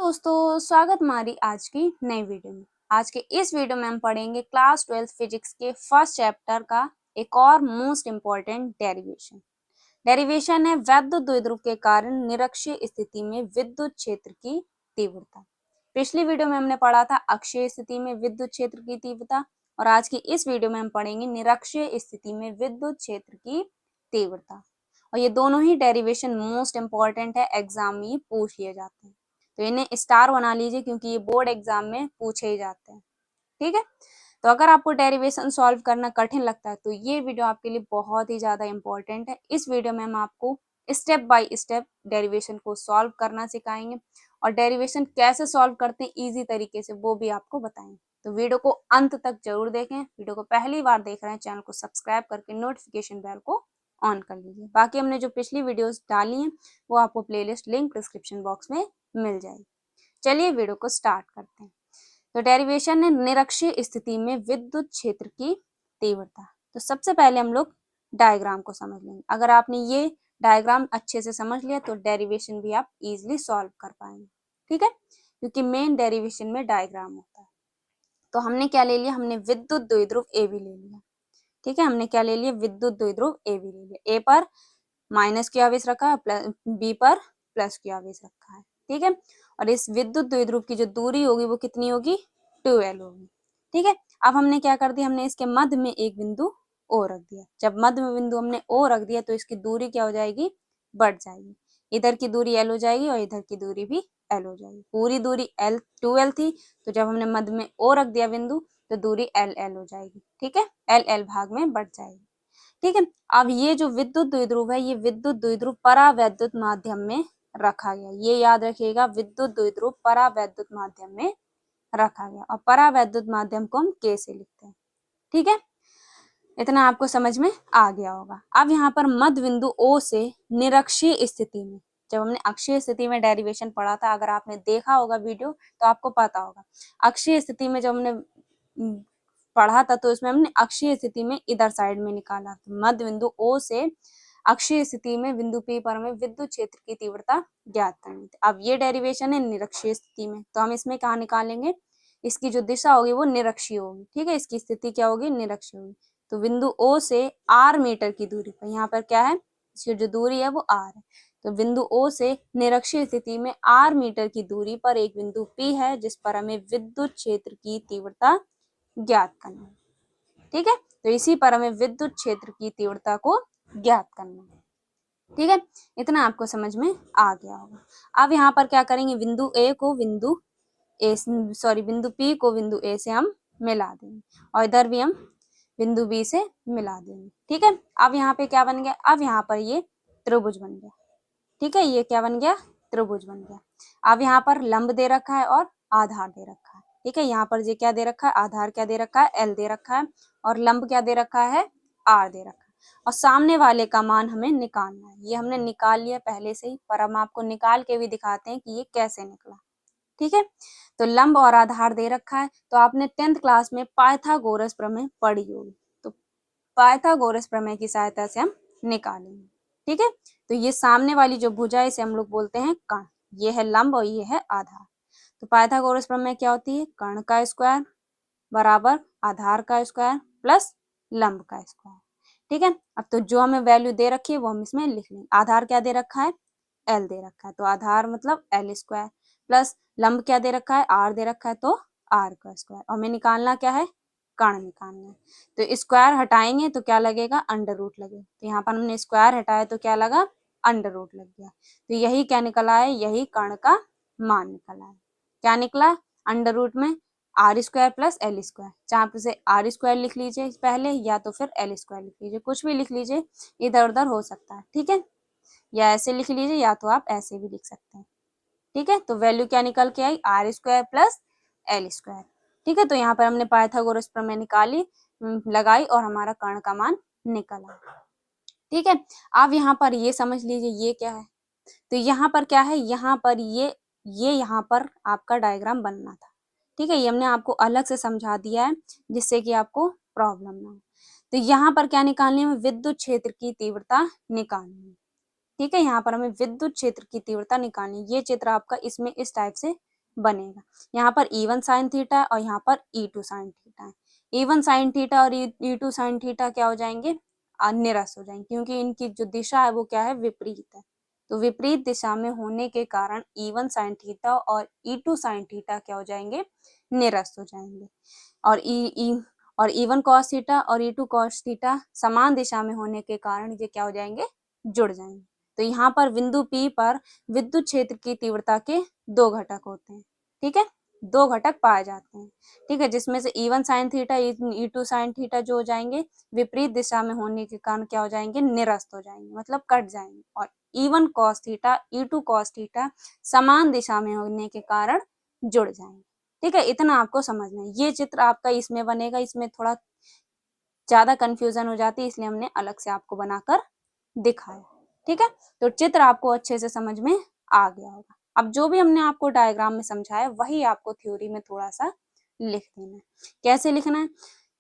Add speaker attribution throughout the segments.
Speaker 1: दोस्तों, स्वागत हमारी आज की नई वीडियो में। आज के इस वीडियो में हम पढ़ेंगे क्लास 12 फिजिक्स के फर्स्ट चैप्टर का एक और मोस्ट इम्पोर्टेंट डेरिवेशन। डेरिवेशन है वैद्युत द्विध्रुव के कारण निरक्षीय स्थिति में विद्युत क्षेत्र की तीव्रता। पिछली वीडियो में हमने पढ़ा था अक्षीय स्थिति में विद्युत क्षेत्र की तीव्रता, और आज की इस वीडियो में हम पढ़ेंगे निरक्षीय स्थिति में विद्युत क्षेत्र की तीव्रता। और ये दोनों ही डेरिवेशन मोस्ट इम्पोर्टेंट है, एग्जाम में पूछ लिए जाते हैं, तो इन्हें स्टार बना लीजिए क्योंकि ये बोर्ड एग्जाम में पूछे ही जाते हैं। ठीक है, तो अगर आपको डेरिवेशन सॉल्व करना कठिन लगता है तो ये वीडियो आपके लिए बहुत ही ज्यादा इंपॉर्टेंट है। इस वीडियो में हम आपको स्टेप बाय स्टेप डेरिवेशन को सॉल्व करना सिखाएंगे और डेरिवेशन कैसे सॉल्व करते हैं इजी तरीके से वो भी आपको बताएंगे। तो वीडियो को अंत तक जरूर देखें। वीडियो को पहली बार देख रहे हैं, चैनल को सब्सक्राइब करके नोटिफिकेशन बेल को ऑन कर लीजिए। बाकी हमने जो पिछली वीडियोस डाली हैं वो आपको प्लेलिस्ट लिंक डिस्क्रिप्शन बॉक्स में मिल जाएगी। चलिए वीडियो को स्टार्ट करते हैं। तो डेरिवेशन है निरक्षीय स्थिति में विद्युत क्षेत्र की तीव्रता। तो सबसे पहले हम लोग डायग्राम को समझ लेंगे। अगर आपने ये डायग्राम अच्छे से समझ लिया तो डेरिवेशन भी आप इजीली सॉल्व कर पाएंगे। ठीक है, क्योंकि मेन डेरिवेशन में डायग्राम होता है। तो हमने क्या ले लिया, हमने विद्युत द्विध्रुव ए भी ले लिया। ठीक है, हमने क्या ले लिया, विद्युत द्विध्रुव ए भी ले लिया। ए पर माइनस की आवेश रखा है, बी पर प्लस की आवेश रखा है। ठीक है, और इस विद्युत द्विध्रुव की जो दूरी होगी वो कितनी होगी, 2L होगी। ठीक है, अब हमने क्या कर दिया, हमने इसके मध्य में एक बिंदु ओ रख दिया। जब मध्य में बिंदु हमने ओ रख दिया तो इसकी दूरी क्या हो जाएगी, बढ़ जाएगी। इधर की दूरी L हो जाएगी और इधर की दूरी भी L हो जाएगी। पूरी दूरी L 2L थी, तो जब हमने मध्य में ओ रख दिया बिंदु तो दूरी LL हो जाएगी। ठीक है, LL भाग में बढ़ जाएगी। ठीक है, अब ये जो विद्युत द्विध्रुव है, ये विद्युत द्विध्रुव परावैद्युत माध्यम में रखा गया। ये याद रखिएगा, विद्युत द्विध्रुव परावैद्युत माध्यम में रखा गया। और परावैद्युत माध्यम को हम K से लिखते हैं। ठीक है, इतना आपको समझ में आ गया होगा। अब यहाँ पर मध्य बिंदु O से निरक्षीय स्थिति में, जब हमने अक्षीय स्थिति में डेरिवेशन पढ़ा था, अगर आपने देखा होगा वीडियो तो आपको पता होगा। अक्षीय स्थिति में जब हमने पढ़ा था तो इसमें हमने अक्षीय स्थिति में इधर साइड में निकाला। तो मध्य बिंदु O से अक्षीय स्थिति में बिंदु P पर हमें विद्युत क्षेत्र की तीव्रता ज्ञात करनी थी। अब ये डेरिवेशन है निरक्षीय स्थिति में, तो हम इसमें कहाँ निकालेंगे, इसकी जो दिशा होगी वो निरक्षीय होगी। ठीक है, इसकी स्थिति क्या होगी, निरक्षीय होगी। तो बिंदु O से R मीटर की दूरी पर, यहाँ पर क्या है, इसकी जो दूरी है वो R है। तो बिंदु O से निरक्षीय स्थिति में R मीटर की दूरी पर एक बिंदु P है जिस पर हमें विद्युत क्षेत्र की तीव्रता ज्ञात करना है। ठीक है, तो इसी पर हमें विद्युत क्षेत्र की तीव्रता को ज्ञात करना है। ठीक है, इतना आपको समझ में आ गया होगा। अब यहाँ पर क्या करेंगे, बिंदु P को बिंदु A से हम मिला देंगे और इधर भी हम बिंदु B से मिला देंगे। ठीक है, अब यहाँ पे क्या बन गया, अब यहाँ पर ये त्रिभुज बन गया। ठीक है, ये क्या बन गया, त्रिभुज बन गया। अब यहाँ पर लंब दे रखा है और आधार दे रखा है। ठीक है, यहाँ पर ये क्या दे रखा है, आधार क्या दे रखा है, L दे रखा है, और लंब क्या दे रखा है, R दे रखा है। और सामने वाले का मान हमें निकालना है। ये हमने निकाल लिया पहले से ही, पर हम आपको निकाल के भी दिखाते हैं कि ये कैसे निकला। ठीक है, तो लंब और आधार दे रखा है। तो आपने 10th क्लास में पाइथागोरस प्रमेय पढ़ी होगी, तो पाइथागोरस प्रमेय की सहायता से हम निकालेंगे। ठीक है, तो ये सामने वाली जो भुजा है इसे हम लोग बोलते हैं कर्ण। ये है लंब और ये है आधार। तो पाइथागोरस प्रमेय क्या होती है, कर्ण का स्क्वायर बराबर आधार का स्क्वायर प्लस लंब का स्क्वायर। ठीक है, अब तो जो हमें वैल्यू दे रखी है वो हम इसमें लिख लेंगे। आधार क्या दे रखा है, L दे रखा है, तो आधार मतलब L स्क्वायर, प्लस लंब क्या दे रखा है, R दे रखा है, तो R का स्क्वायर। और हमें निकालना क्या है, कर्ण निकालना है। तो स्क्वायर हटाएंगे तो क्या लगेगा, अंडर रूट लगेगा। तो यहाँ पर हमने स्क्वायर हटाया तो क्या लगा, अंडर रूट लग गया। तो यही क्या निकला है, यही कर्ण का मान निकला है। क्या निकला, अंडर रूट में R square plus L square. चाहे आप इसे R स्क्वायर लिख लीजिए पहले, या तो फिर L स्क्वायर लिख लीजिए, कुछ भी लिख लीजिए, इधर उधर हो सकता है। ठीक है, या ऐसे लिख लीजिए या तो आप ऐसे भी लिख सकते हैं। ठीक है, तो वैल्यू क्या निकल के आई, R square plus L square. ठीक है, तो यहाँ पर हमने पाइथागोरस प्रमेय निकाली, लगाई और हमारा कर्ण का मान निकला। ठीक है, अब यहाँ पर ये समझ लीजिए ये क्या है। तो यहाँ पर क्या है, यहाँ पर ये यहाँ पर आपका डायग्राम बनना था। ठीक है, ये हमने आपको अलग से समझा दिया है जिससे कि आपको प्रॉब्लम ना हो। तो यहाँ पर क्या निकालनी है, विद्युत क्षेत्र की तीव्रता निकालनी है। ठीक है, यहाँ पर हमें विद्युत क्षेत्र की तीव्रता निकालनी है। ये चित्र आपका इसमें इस टाइप से बनेगा। यहाँ पर E1 साइन थीटा और यहाँ पर E2 साइन थीटा है। E1 साइन थीटा और E2 साइन थीटा क्या हो जाएंगे, निरस्त हो जाएंगे, क्योंकि इनकी जो दिशा है वो क्या है, विपरीत है। तो विपरीत दिशा में होने के कारण E1 साइन थीटा और E2 साइन थीटा क्या हो जाएंगे, निरस्त हो जाएंगे। और E1 कॉस थीटा और E2 कॉस थीटा समान दिशा में होने के कारण ये क्या हो जाएंगे, जुड़ जाएंगे। तो यहाँ पर बिंदु P पर विद्युत क्षेत्र की तीव्रता के दो घटक होते हैं, ठीक है, दो घटक पाए जाते हैं, ठीक है, जिसमें से E1 sine theta E2 sine theta जो हो जाएंगे विपरीत दिशा में होने के कारण क्या हो जाएंगे, निरस्त हो जाएंगे, मतलब कट जाएंगे। और E1 cos theta E2 cos theta समान दिशा में होने के कारण जुड़ जाएंगे, ठीक है। इतना आपको समझना है। ये चित्र आपका इसमें बनेगा, इसमें थोड़ा ज्यादा कंफ्यूजन हो जाती है, इसलिए हमने अलग से आपको बनाकर दिखाया, ठीक है। तो चित्र आपको अच्छे से समझ में आ गया होगा। अब जो भी हमने आपको डायग्राम में समझाया वही आपको थ्योरी में थोड़ा सा लिख देना है। कैसे लिखना है,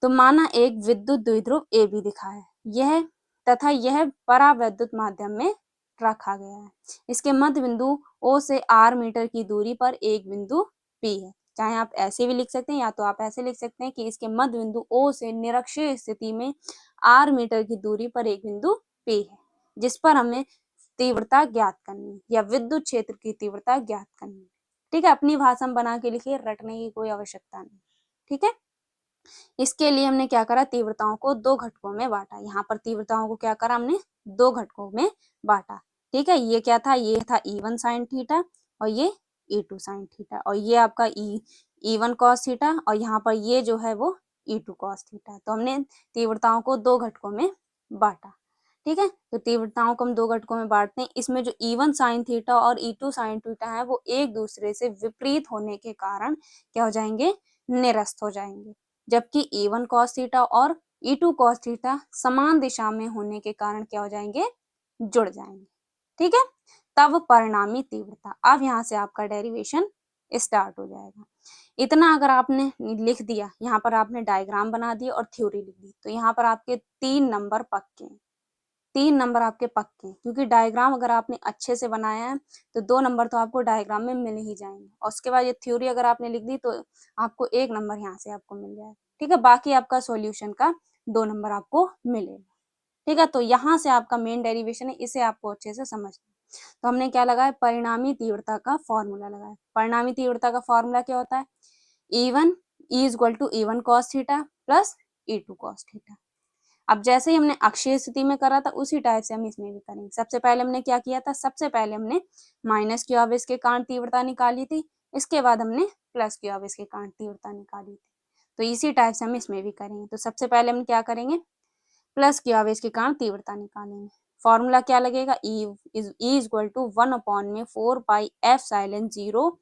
Speaker 1: तो माना एक विद्युत द्विध्रुव ए बी दिखा है, यह तथा यह परावैद्युत माध्यम में रखा गया है। इसके मध्य बिंदु ओ से आर मीटर की दूरी पर एक बिंदु पी है। चाहे आप ऐसे भी लिख सकते हैं या तो आप ऐसे लिख सकते हैं कि इसके मध्य बिंदु ओ से निरक्षीय स्थिति में आर मीटर की दूरी पर एक बिंदु पी है, जिस पर हमें तीव्रता ज्ञात करनी है या विद्युत क्षेत्र की तीव्रता ज्ञात करनी है, ठीक है। अपनी भाषा में बना के लिखिए, रटने की कोई आवश्यकता नहीं, ठीक है। इसके लिए हमने क्या करा, तीव्रताओं को दो घटकों में बांटा। यहाँ पर तीव्रताओं को क्या करा, हमने दो घटकों में बांटा, ठीक है। ये क्या था, ये था E1 साइन थीटा और ये E2 साइन थीटा, और ये आपका E1 कॉस थीटा, और यहाँ पर ये जो है वो E2 कॉस थीटा। तो हमने तीव्रताओं को दो घटकों में बांटा, ठीक है। तो तीव्रताओं को हम दो घटकों में बांटते हैं। इसमें जो E1 साइन थीटा और E2 साइन थीटा है वो एक दूसरे से विपरीत होने के कारण क्या हो जाएंगे, निरस्त हो जाएंगे। जबकि E1 cos थीटा और E2 cos थीटा समान दिशा में होने के कारण क्या हो जाएंगे, जुड़ जाएंगे, ठीक है। तब परिणामी तीव्रता, अब यहाँ से आपका डेरिवेशन स्टार्ट हो जाएगा। इतना अगर आपने लिख दिया, यहाँ पर आपने डायग्राम बना दिया और थ्योरी लिख दी, तो यहाँ पर आपके 3 नंबर पक्के हैं। 3 नंबर आपके पक्के हैं, क्योंकि डायग्राम अगर आपने अच्छे से बनाया है तो 2 नंबर तो आपको डायग्राम में मिल ही जाएंगे। और उसके बाद ये थ्योरी अगर आपने लिख दी तो आपको 1 नंबर यहाँ से आपको मिल जाएगा, ठीक है। बाकी आपका सॉल्यूशन का 2 नंबर आपको मिलेगा, ठीक है। तो यहाँ से आपका मेन डेरिवेशन है, इसे आपको अच्छे से समझना। तो हमने क्या लगाया, परिणामी तीव्रता का फॉर्मूला लगाया। परिणामी तीव्रता का फॉर्मूला क्या होता है, E1 E=E1 cos theta plus E2 cos theta. अब जैसे ही हमने अक्षीय स्थिति में करा था उसी टाइप से हम इसमें भी करेंगे। सबसे पहले हमने क्या किया था, सबसे पहले हमने माइनस क्यू आवेश के कारण तीव्रता निकाली थी, इसके बाद हमने प्लस क्यू आवेश के कारण तीव्रता निकाली थी। तो इसी टाइप से हम इसमें भी करेंगे। तो सबसे पहले हम क्या करेंगे, प्लस क्यू आवेश के कारण तीव्रता निकालेंगे। फॉर्मूला क्या लगेगा, E=1/4πε0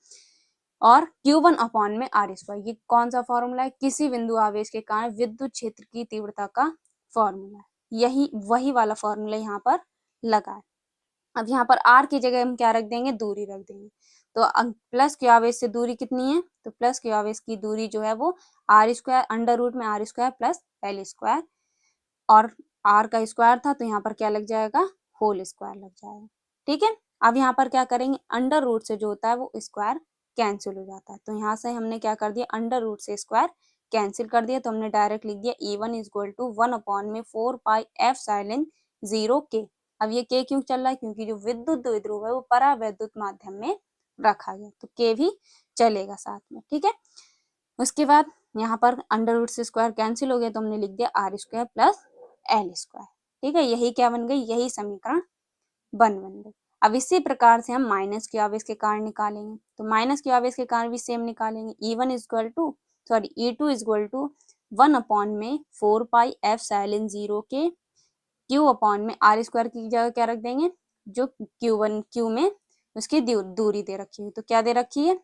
Speaker 1: और Q1/r²। ये कौन सा फॉर्मूला है, किसी बिंदु आवेश के कारण विद्युत क्षेत्र की तीव्रता का फॉर्मूला है। यही वही वाला फॉर्मूला यहाँ पर लगा है। अब यहाँ पर r की जगह हम क्या रख देंगे, दूरी रख देंगे। तो प्लस क्यू आवेश से दूरी कितनी है, तो प्लस क्यू आवेश की दूरी जो है वो r² √r² प्लस l², और r का स्क्वायर था तो यहाँ पर क्या लग जाएगा, होल स्क्वायर लग जाएगा, ठीक है। अब यहाँ पर क्या करेंगे, अंडर रूट से जो होता है वो स्क्वायर कैंसिल हो जाता है। तो यहाँ से हमने क्या कर दिया, अंडर रूट से स्क्वायर कैंसिल कर दिया, तो हमने डायरेक्ट लिख दिया E1=1/4πε0K। अब ये K क्यों चल रहा है, क्योंकि जो विद्युत द्विध्रुव है वो परावैद्युत माध्यम में रखा गया, तो K भी चलेगा साथ में, ठीक है। उसके बाद यहाँ पर अंडर रूट से स्क्वायर कैंसिल हो गया, तो हमने लिख दिया r² प्लस l², ठीक है। यही क्या बन गई, यही समीकरण बन गई। अब इसी प्रकार से हम माइनस क्यू आवेश के कारण निकालेंगे। तो माइनस क्यू आवेश के कारण भी सेम निकालेंगे। E1=1/4πε0K Q/r² की जगह क्या रख देंगे, जो Q में उसकी दूरी दे रखी है। तो क्या दे रखी है,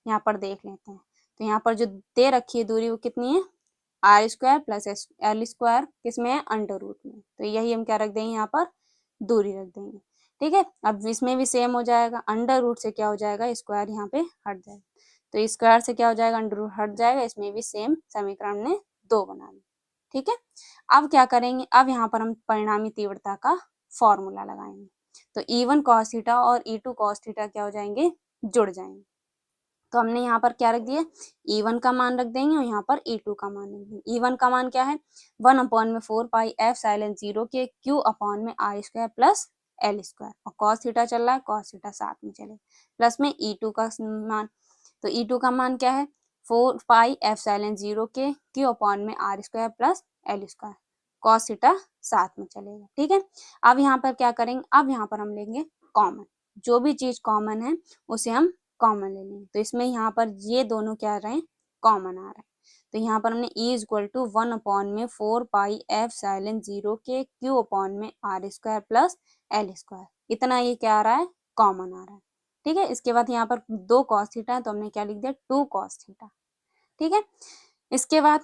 Speaker 1: यहाँ पर देख लेते हैं। तो यहाँ पर जो दे रखी है दूरी वो कितनी है, r² प्लस l², किसमें है, अंडर रूट में। तो यही हम क्या रख देंगे, यहाँ पर दूरी रख देंगे, ठीक है। अब इसमें भी सेम हो जाएगा, अंडर रूट से क्या हो जाएगा, स्क्वायर यहाँ पे हट जाएगा। तो स्क्वायर से क्या हो जाएगा, अंडर रूट हट जाएगा। इसमें भी सेम समीकरण ने 2 बना लिया, ठीक है। अब क्या करेंगे, अब यहाँ पर हम परिणामी तीव्रता का फॉर्मूला लगाएंगे। तो E1 cos थीटा और E2 cos थीटा क्या हो जाएंगे, जुड़ जाएंगे। तो हमने यहाँ पर क्या रख दिया, E1 का मान रख देंगे और यहाँ पर E2 का मान रख देंगे। E1 का मान क्या है, 1/4 पाई f sin 0 के Q/r² प्लस L² और cos थीटा चल रहा है, cos थीटा साथ में चले, प्लस में E2 का मान, तो E2 का मान क्या है, 4 पाई f sin 0 के Q/r² plus L², cos theta साथ में चलेगा। ठीक है, अब यहाँ पर क्या करेंगे, अब यहाँ पर हम लेंगे कॉमन, जो भी चीज कॉमन है उसे हम कॉमन ले लेंगे। तो इसमें यहाँ पर ये दोनों क्या आ रहे हैं, कॉमन आ रहा है। तो यहाँ पर हमने E=1/4 पाई f sin 0 के Q/r² प्लस L², इतना ये क्या आ रहा है, कॉमन आ रहा है। ठीक है, इसके बाद यहाँ पर 2 cos थीटा है तो हमने क्या लिख दिया, 2 cos थीटा। ठीक है, इसके बाद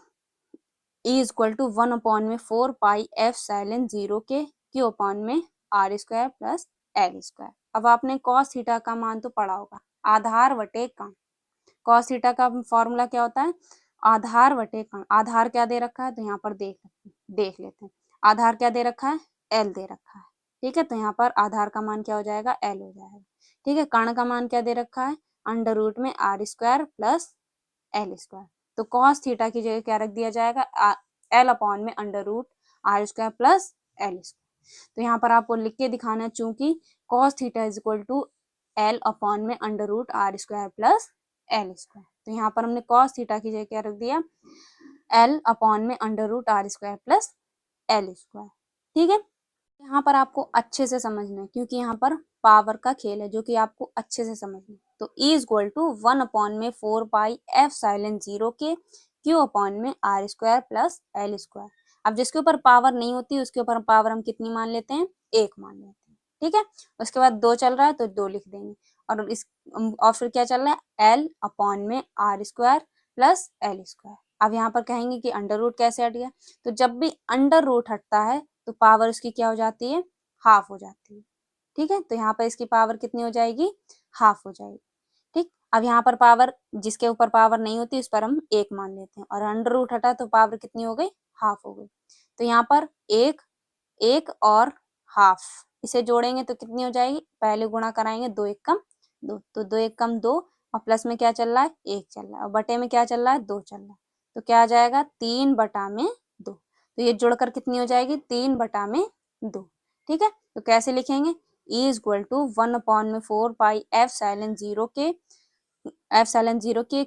Speaker 1: E=1/4 पाई f sin 0 के Q/r² प्लस L²। अब आपने cos थीटा का मान तो पढ़ा होगा, आधार बटे कण। cos थीटा का फॉर्मूला क्या होता है, आधार बटे कण। आधार क्या दे रखा है, तो यहाँ पर देख लेते हैं। आधार क्या दे रखा है, L दे रखा है। ठीक है, तो यहाँ पर आधार का मान क्या हो जाएगा, L हो जाएगा। ठीक है, कण का मान क्या दे रखा है, √में r² प्लस L²। तो cos थीटा की जगह क्या रख दिया जाएगा, L/में √r² प्लस L²। तो यहाँ पर आपको लिख के दिखाना है, चूंकि cos theta L/में √r² plus L²। तो यहाँ पर हमने cos थीटा की जगह क्या रख दिया, L/में √r² प्लस L²। ठीक है, यहाँ पर आपको अच्छे से समझना है क्योंकि यहाँ पर पावर का खेल है जो कि आपको अच्छे से समझना है। तो E=1/4 पाई f sin 0 के Q/r² प्लस L²। अब जिसके ऊपर पावर नहीं होती उसके ऊपर पावर हम कितनी मान लेते हैं, 1 मान लेते हैं। ठीक है, उसके बाद 2 चल रहा है तो 2 लिख देंगे, और फिर क्या चल रहा है, L/में r² प्लस L²। अब यहाँ पर कहेंगे कि अंडर रूट कैसे हट गया, तो जब भी अंडर रूट हटता है तो पावर उसकी क्या हो जाती है, हाफ हो जाती है। ठीक है, तो यहाँ पर इसकी पावर कितनी हो जाएगी, हाफ हो जाएगी। ठीक, अब यहाँ पर पावर, जिसके ऊपर पावर नहीं होती उस पर हम 1 मान लेते हैं, और अंडर रूट हटा तो पावर कितनी हो गई, हाफ हो गई। तो यहाँ पर 1 1 और हाफ, इसे जोड़ेंगे तो कितनी हो जाएगी, पहले गुणा कराएंगे, 2 1 कम 2, तो 2 1 कम 2, और प्लस में क्या चल रहा है, 1 चल रहा है, और बटे में क्या चल रहा है, 2 चल रहा है। तो क्या आ जाएगा, 3/2। तो ये जुड़कर कितनी हो जाएगी, 3/2। ठीक है, तो कैसे लिखेंगे, E=1/4 पाई f sin 0 के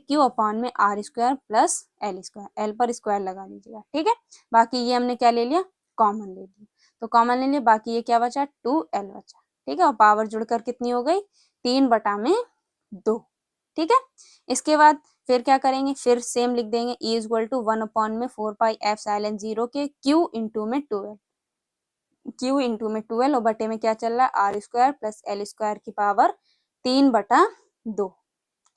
Speaker 1: Q/r² प्लस L²। L पर स्क्वायर लगा लीजिएगा। ठीक है, बाकी ये हमने क्या ले लिया, कॉमन ले लिया, तो कॉमन ले लिया, बाकी ये क्या बचा, 2L बचा। ठीक है, और पावर जुड़कर कितनी हो गई, 3/2। ठीक है, इसके बाद फिर क्या करेंगे, फिर सेम लिख देंगे, E=1/4 पाई f sin 0 के Q इंटू में 12 और बटे में क्या चल रहा है, r² प्लस L² की पावर 3/2।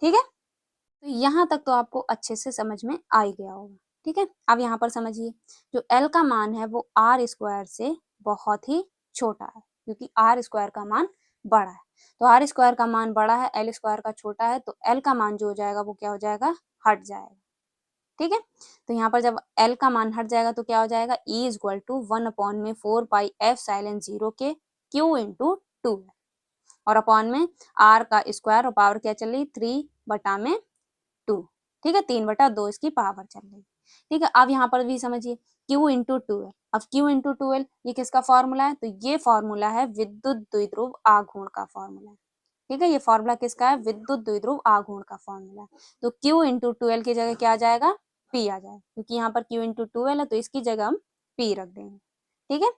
Speaker 1: ठीक है, तो यहाँ तक तो आपको अच्छे से समझ में आ ही गया होगा। ठीक है, अब यहाँ पर समझिए, जो L का मान है वो r² से बहुत ही छोटा है, क्योंकि r² का मान बड़ा है। तो r² का मान बड़ा है, L² का छोटा है, तो L का मान जो हो जाएगा वो क्या हो जाएगा, हट जाएगा। ठीक है, तो यहाँ पर जब L का मान हट जाएगा तो क्या हो जाएगा, E=1/4 पाई f sin 0 के Q इंटू 2, और अपॉन में r का स्क्वायर, और पावर क्या चल रही, 3/2। ठीक है, 3/2 इसकी पावर चल रही। ठीक है, अब यहाँ पर भी समझिए, Q इंटू 12। अब Q इंटू 12 ये किसका फॉर्मूला है, तो ये फॉर्मूला है विद्युत द्विध्रुव आघूर्ण का फॉर्मूला है। ठीक है, ये फॉर्मूला किसका है, विद्युत द्विध्रुव आघूर्ण का फॉर्मूला है। तो Q इंटू 12 की जगह क्या आ जाएगा, P आ जाएगा, क्योंकि यहाँ पर Q इंटू 12 है तो इसकी जगह हम P रख देंगे। ठीक है,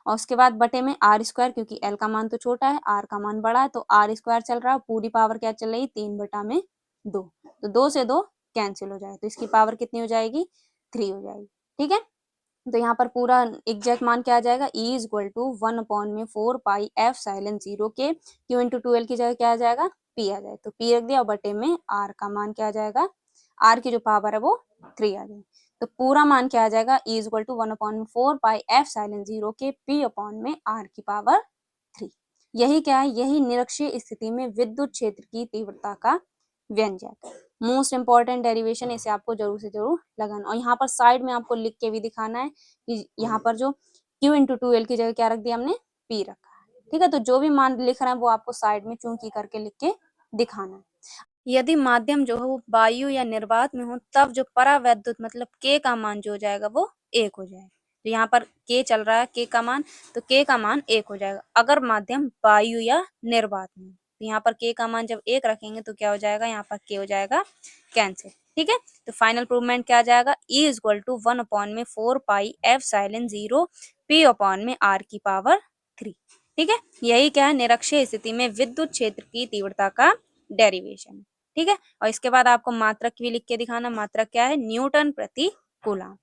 Speaker 1: और उसके बाद बटे में r², क्योंकि L का मान तो छोटा है, R का मान बड़ा है, तो r² चल रहा है, पूरी पावर क्या चल रही, 3/2। तो 2 से 2 कैंसिल हो जाएगा, तो इसकी पावर कितनी हो जाएगी, 3 हो जाएगी। ठीक है, तो यहाँ पर पूरा एग्जैक्ट मान क्या आ जाएगा, E=1/4 पाई f sin 0 के Q इंटू 12 की जगह क्या आ जाएगा, P आ जाएगा, तो P रख दिया, और बटे में R का मान क्या आ जाएगा, R की जो पावर है वो 3 आ जाएगी। तो पूरा मान क्या आ जाएगा, E=1/4 पाई f sin 0 के P/r की पावर 3। यही क्या है, यही निरक्षीय स्थिति में विद्युत क्षेत्र की तीव्रता का व्यंजक। मोस्ट इंपॉर्टेंट डेरिवेशन, इसे आपको जरूर से जरूर लगाना, और यहाँ पर साइड में आपको लिख के भी दिखाना है कि यहाँ पर जो Q इंटू 2L की जगह क्या रख दिया हमने, P रखा है। ठीक है, तो जो भी मान लिख रहे हैं वो आपको साइड में चूंकि करके लिख के दिखाना है। यदि माध्यम जो है वो वायु या निर्वात में हो तब जो परावैद्युत मतलब के का मान जो हो जाएगा वो 1 हो जाएगा। तो यहाँ पर के चल रहा है, के का मान, तो के का मान 1 हो जाएगा अगर माध्यम वायु या निर्वात में। तो यहाँ पर के का मान जब 1 रखेंगे तो क्या हो जाएगा, यहाँ पर के हो जाएगा कैंसिल। ठीक है, तो फाइनल प्रूवमेंट क्या आ जाएगा, E equal to 1/4 pi epsilon 0 P upon में R की पावर 3। ठीक है, यही क्या है, निरक्षीय स्थिति में विद्युत क्षेत्र की तीव्रता का डेरिवेशन। ठीक है, और इसके बाद आपको मात्रक भी लिख के दिखाना, मात्रक क्या है, न्यूटन प्रति कूलम।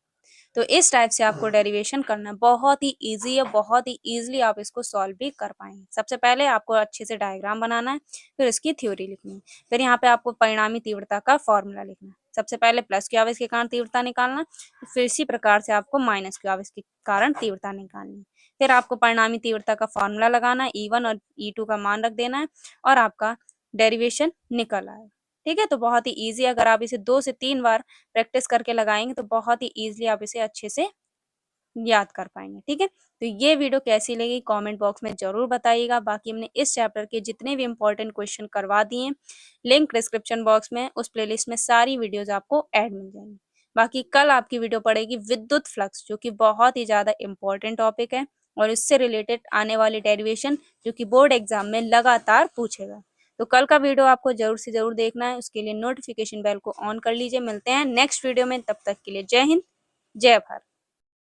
Speaker 1: तो इस टाइप से आपको डेरिवेशन करना है, बहुत ही इजी है, बहुत ही इजीली आप इसको सॉल्व भी कर पाएंगे। सबसे पहले आपको अच्छे से डायग्राम बनाना है, फिर इसकी थ्योरी लिखनी है, फिर यहाँ पे आपको परिणामी तीव्रता का फॉर्मूला लिखना है। सबसे पहले प्लस क्यू आवेश के कारण तीव्रता निकालना, फिर इसी प्रकार से आपको माइनस क्यू आवेश के कारण तीव्रता निकालनी है। फिर आपको परिणामी तीव्रता का फॉर्मूला लगाना है, E1 और E2 का मान रख देना है और आपका डेरिवेशन निकल आएगा। ठीक है, तो बहुत ही इजी, अगर आप इसे 2 से 3 बार प्रैक्टिस करके लगाएंगे तो बहुत ही इजीली आप इसे अच्छे से याद कर पाएंगे। ठीक है, तो ये वीडियो कैसी लगी कमेंट बॉक्स में जरूर बताइएगा। बाकी हमने इस चैप्टर के जितने भी इंपॉर्टेंट क्वेश्चन करवा दिए, लिंक डिस्क्रिप्शन बॉक्स में, उस प्लेलिस्ट में सारी वीडियोस आपको ऐड मिल जाएंगी। बाकी कल आपकी वीडियो पड़ेगी विद्युत फ्लक्स, जो कि बहुत ही ज्यादा इंपॉर्टेंट टॉपिक है और इससे रिलेटेड आने वाले डेरिवेशन जो कि बोर्ड एग्जाम में लगातार पूछेगा। तो कल का वीडियो आपको जरूर से जरूर देखना है, उसके लिए नोटिफिकेशन बेल को ऑन कर लीजिए। मिलते हैं नेक्स्ट वीडियो में, तब तक के लिए जय हिंद, जय भारत।